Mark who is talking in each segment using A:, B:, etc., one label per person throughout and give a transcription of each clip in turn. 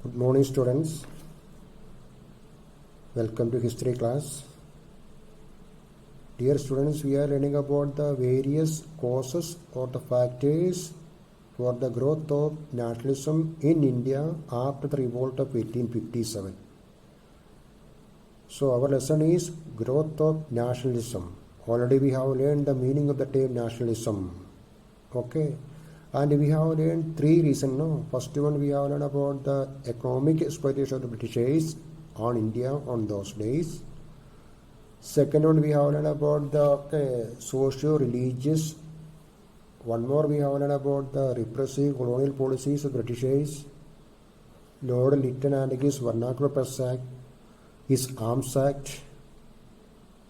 A: Good morning, students. Welcome to history class. Dear students, we are learning about the various causes or the factors for the growth of nationalism in India after the revolt of 1857. So our lesson is growth of nationalism. Already we have learned the meaning of the term nationalism. Okay. And we have learned three reasons. No? First one, we have learned about the economic exploitation of the Britishers on India on those days. Second one, we have learned about the socio-religious. One more, we have learned about the repressive colonial policies of Britishers. Lord Lytton and his Vernacular Press Act, his Arms Act,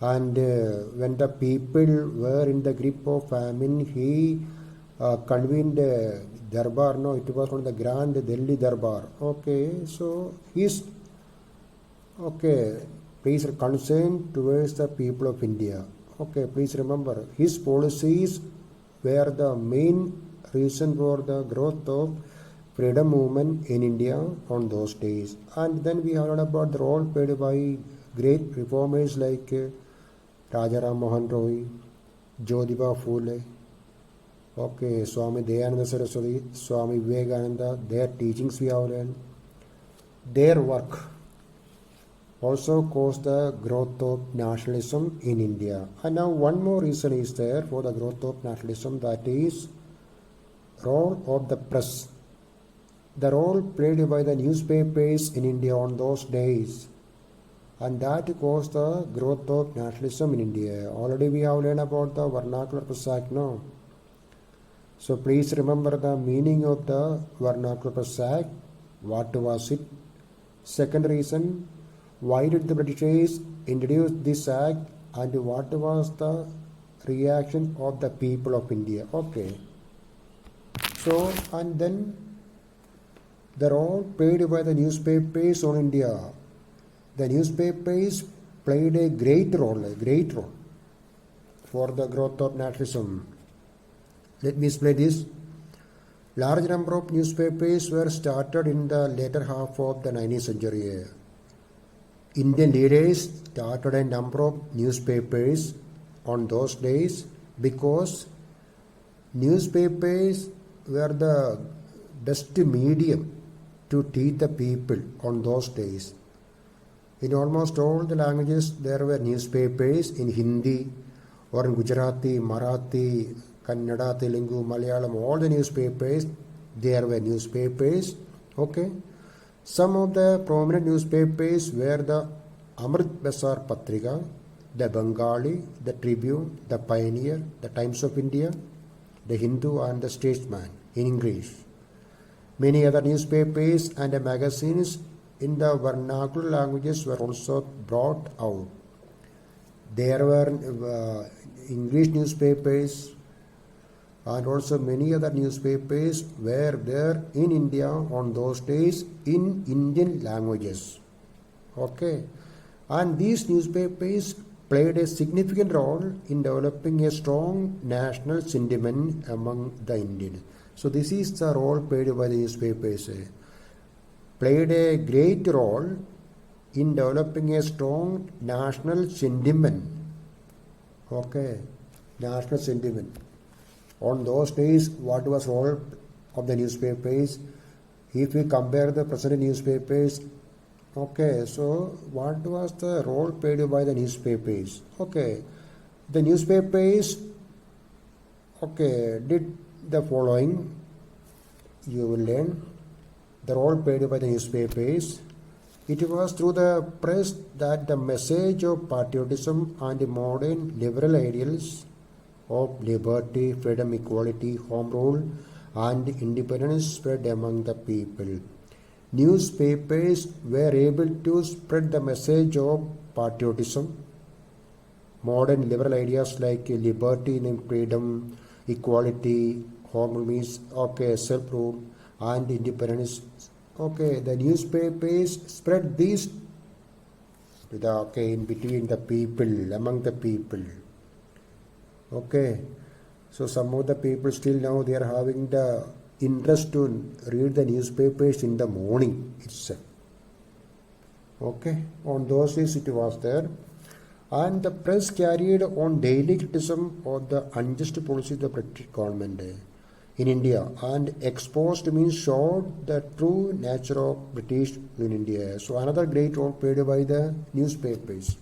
A: and when the people were in the grip of famine, he convened Darbar. No, it was from the Grand Delhi Darbar. Okay, so his please concern towards the people of India. Okay, please remember his policies were the main reason for the growth of freedom movement in India on those days. And then we heard about the role played by great reformers like Raja Ram Mohan Roy, Jyotiba Phule, Swami Dayananda Saraswati, Swami Vivekananda. Their teachings we have learned. Their work also caused the growth of nationalism in India. And now one more reason is there for the growth of nationalism, that is role of the press. The role played by the newspapers in India on those days, and that caused the growth of nationalism in India. Already we have learned about the Vernacular Press Act, no? So please remember the meaning of the Vernacular Press Act. What was it? Second reason, why did the Britishers introduce this act, and what was the reaction of the people of India? Okay. So, and then the role played by the newspapers on India. The newspapers played a great role for the growth of nationalism. Let me explain this. Large number of newspapers were started in the later half of the 19th century. Indian leaders started a number of newspapers on those days because newspapers were the best medium to teach the people on those days. In almost all the languages there were newspapers, in Hindi or in Gujarati, Marathi, Kannada, Telugu, Malayalam, all the newspapers, there were newspapers. Okay. Some of the prominent newspapers were the Amrit Basar Patrika, the Bengali, the Tribune, the Pioneer, the Times of India, the Hindu, and the Statesman in English. Many other newspapers and magazines in the vernacular languages were also brought out. There were English newspapers, and also many other newspapers were there in India on those days in Indian languages. Okay. And these newspapers played a significant role in developing a strong national sentiment among the Indians. So this is the role played by the newspapers. Played a great role in developing a strong national sentiment. Okay. National sentiment. On those days, what was role of the newspapers? If we compare the present newspapers, okay, so what was the role played by the newspapers? Okay, the newspapers, did the following. You will learn the role played by the newspapers. It was through the press that the message of patriotism and modern liberal ideals of liberty, freedom, equality, home rule, and independence spread among the people. Newspapers were able to spread the message of patriotism, modern liberal ideas like liberty and freedom, equality, home rule means self-rule, and independence. Okay, the newspapers spread these to the in between the people, among the people. Okay, so some of the people still now they are having the interest to read the newspapers in the morning itself. Okay, on those days it was there. And the press carried on daily criticism of the unjust policy of the British government in India and exposed means showed the true nature of British in India. So another great role played by the newspapers.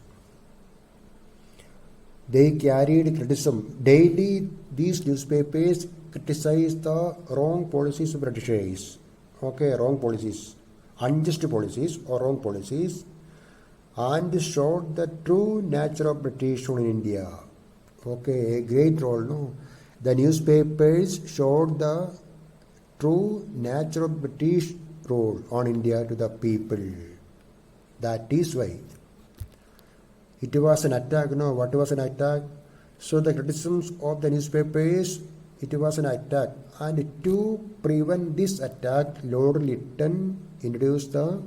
A: They carried criticism. Daily these newspapers criticized the wrong policies of Britishers. Okay, wrong policies, unjust policies or wrong policies, and showed the true nature of British rule in India. Okay, a great role, no? The newspapers showed the true nature of British rule on India to the people. That is why. It was an attack, no? What was an attack? So the criticisms of the newspapers, it was an attack. And to prevent this attack, Lord Lytton introduced the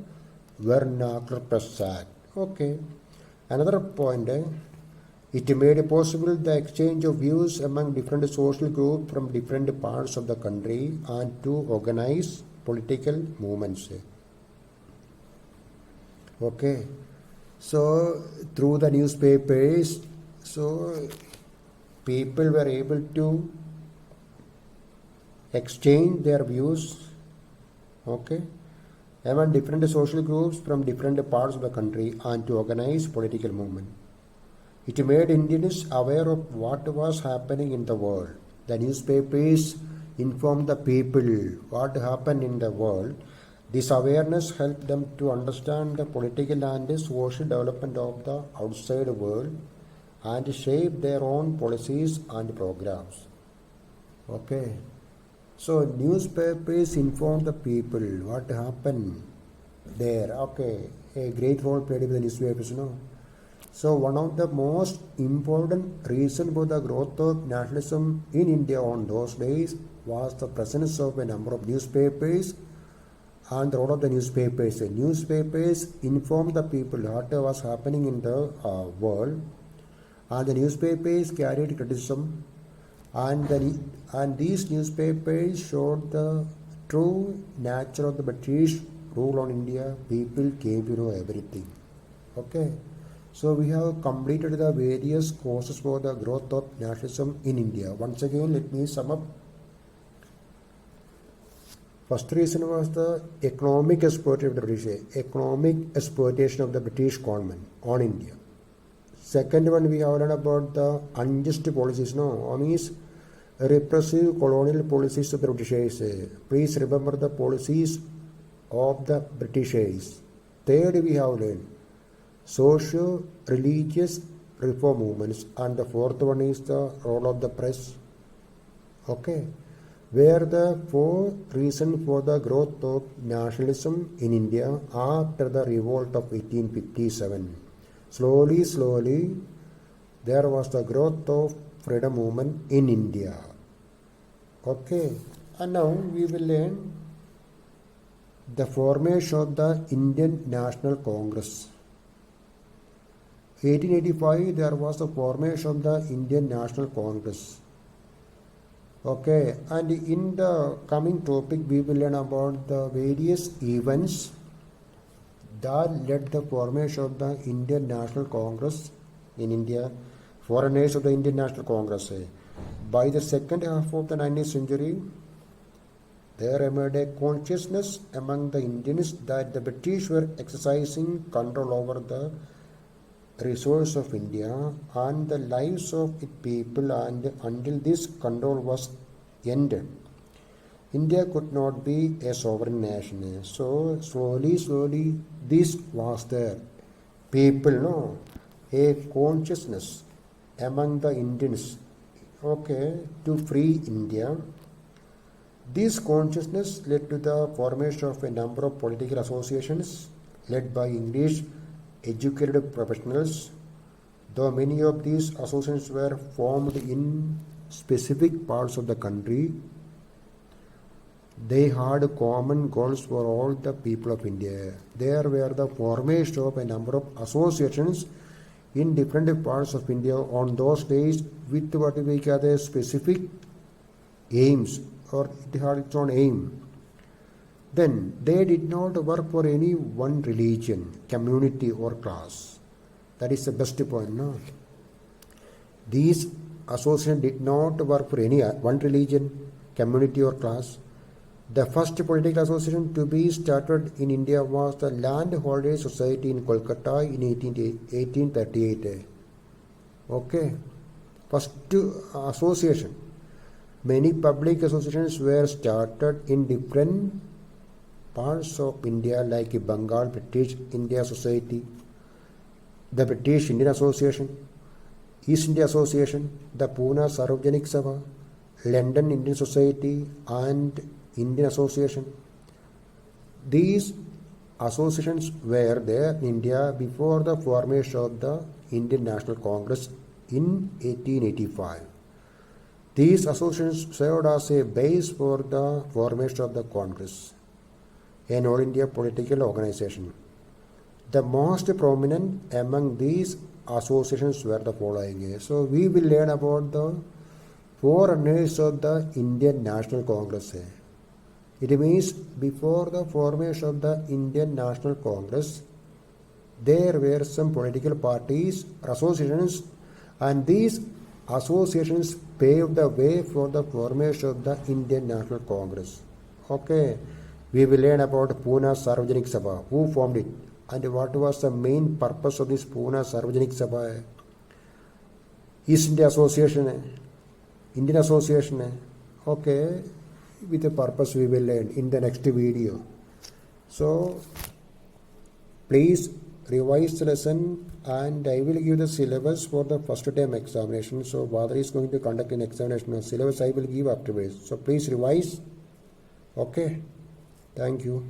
A: Vernacular Press Act. Okay. Another point, it made possible the exchange of views among different social groups from different parts of the country and to organize political movements. Okay. So through the newspapers, so people were able to exchange their views, okay, among different social groups from different parts of the country and to organize political movement. It made Indians aware of what was happening in the world. The newspapers informed the people what happened in the world. This awareness helped them to understand the political and social development of the outside world and shape their own policies and programs. Okay. So newspapers inform the people what happened there. Okay, a great role played by the newspapers, no? So one of the most important reasons for the growth of nationalism in India on those days was the presence of a number of newspapers and the role of the newspapers. The newspapers informed the people what was happening in the world, and the newspapers carried criticism. And these newspapers showed the true nature of the British rule on India. People came to know everything. Okay. So we have completed the various causes for the growth of nationalism in India. Once again, let me sum up. First reason was the economic exploitation of the British government on India. Second one, we have learned about the unjust policies, no? Means repressive colonial policies of the Britishers. Please remember the policies of the Britishers. Third, we have learned socio-religious reform movements, and the fourth one is the role of the press. Okay, where the four reasons for the growth of nationalism in India after the revolt of 1857. Slowly, there was the growth of freedom movement in India. Okay, and now we will learn the formation of the Indian National Congress. 1885, there was the formation of the Indian National Congress. Okay, and in the coming topic, we will learn about the various events that led the formation of the Indian National Congress in India, foreigners of the Indian National Congress. By the second half of the 19th century, there emerged a consciousness among the Indians that the British were exercising control over the resources of India and the lives of its people, and until this control was ended, India could not be a sovereign nation. So slowly this was there. People know a consciousness among the Indians, okay, to free India. This consciousness led to the formation of a number of political associations led by English educated professionals. Though many of these associations were formed in specific parts of the country, they had common goals for all the people of India. There were the formation of a number of associations in different parts of India on those days with what we call the specific aims, or it had its own aim. Then they did not work for any one religion, community, or class. That is the best point, no? These associations did not work for any one religion, community, or class. The first political association to be started in India was the Landholders Society in Kolkata in 1838. Okay, first association. Many public associations were started in different parts of India, like Bengal British India Society, the British Indian Association, East India Association, the Pune Sarvajanik Sabha, London Indian Society, and Indian Association. These associations were there in India before the formation of the Indian National Congress in 1885. These associations served as a base for the formation of the Congress, an all India political organization. The most prominent among these associations were the following. So we will learn about the forerunners of the Indian National Congress. It means before the formation of the Indian National Congress, there were some political parties, associations, and these associations paved the way for the formation of the Indian National Congress. Okay, we will learn about Pune Sarvajanik Sabha, who formed it, and what was the main purpose of this Pune Sarvajanik Sabha. East India Association, Indian Association. Okay, with a purpose we will learn in the next video. So please revise the lesson, and I will give the syllabus for the first term examination. So Badri is going to conduct an examination of syllabus I will give afterwards. So please revise. Okay, thank you.